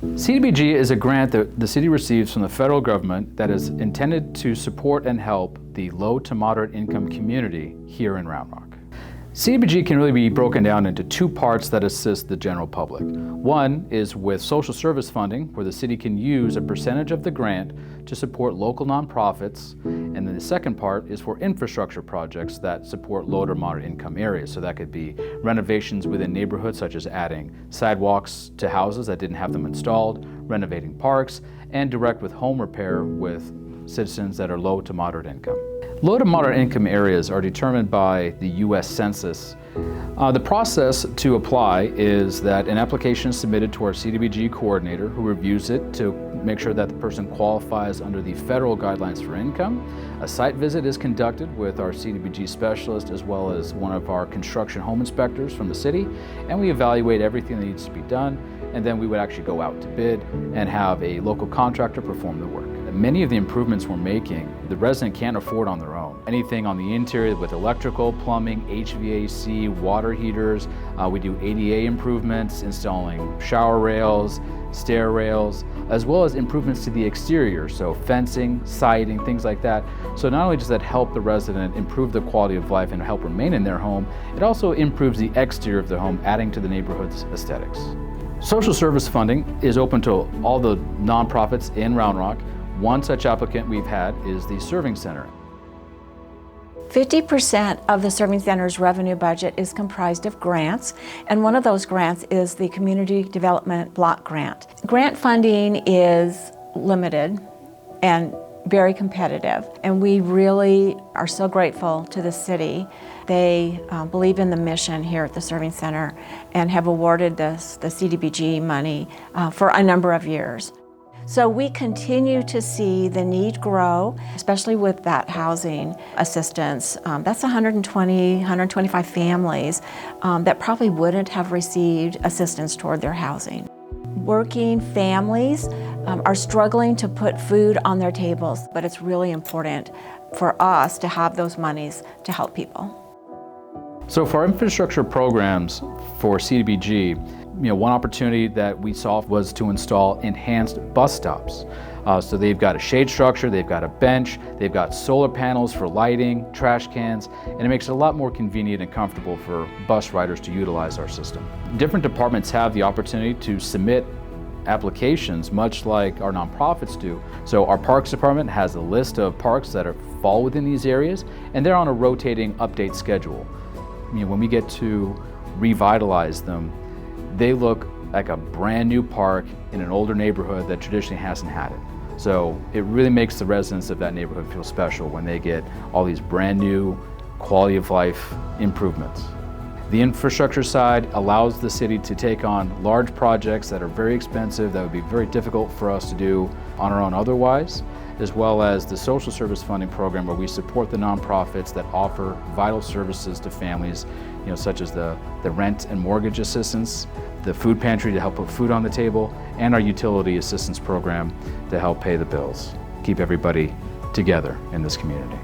CDBG is a grant that the city receives from the federal government that is intended to support and help the low to moderate income community here in Round Rock. CDBG can really be broken down into two parts that assist the general public. One is with social service funding, where the city can use a percentage of the grant to support local nonprofits. And then the second part is for infrastructure projects that support low to moderate income areas. So that could be renovations within neighborhoods, such as adding sidewalks to houses that didn't have them installed, renovating parks, and direct with home repair with citizens that are low to moderate income. Low to moderate income areas are determined by the U.S. Census. The process to apply is that an application is submitted to our CDBG coordinator, who reviews it to make sure that the person qualifies under the federal guidelines for income. A site visit is conducted with our CDBG specialist as well as one of our construction home inspectors from the city, and we evaluate everything that needs to be done, and then we would actually go out to bid and have a local contractor perform the work. Many of the improvements we're making, the resident can't afford on their own. Anything on the interior with electrical, plumbing, HVAC, water heaters. We do ADA improvements, installing shower rails, stair rails, as well as improvements to the exterior, so fencing, siding, things like that. So not only does that help the resident improve the quality of life and help remain in their home, it also improves the exterior of the home, adding to the neighborhood's aesthetics. Social service funding is open to all the nonprofits in Round Rock. One such applicant we've had is the Serving Center. 50% of the Serving Center's revenue budget is comprised of grants, and one of those grants is the Community Development Block Grant. Grant funding is limited and very competitive, and we really are so grateful to the city. They believe in the mission here at the Serving Center and have awarded us the CDBG money for a number of years. So we continue to see the need grow, especially with that housing assistance. That's 125 families that probably wouldn't have received assistance toward their housing. Working families are struggling to put food on their tables, but it's really important for us to have those monies to help people. So for our infrastructure programs for CDBG, one opportunity that we saw was to install enhanced bus stops. So they've got a shade structure, they've got a bench, they've got solar panels for lighting, trash cans, and it makes it a lot more convenient and comfortable for bus riders to utilize our system. Different departments have the opportunity to submit applications, much like our nonprofits do. So our Parks Department has a list of parks that fall within these areas, and they're on a rotating update schedule. When we get to revitalize them, they look like a brand new park in an older neighborhood that traditionally hasn't had it. So it really makes the residents of that neighborhood feel special when they get all these brand new quality of life improvements. The infrastructure side allows the city to take on large projects that are very expensive, that would be very difficult for us to do on our own otherwise, as well as the social service funding program, where we support the nonprofits that offer vital services to families, such as the rent and mortgage assistance, the food pantry to help put food on the table, and our utility assistance program to help pay the bills, keep everybody together in this community.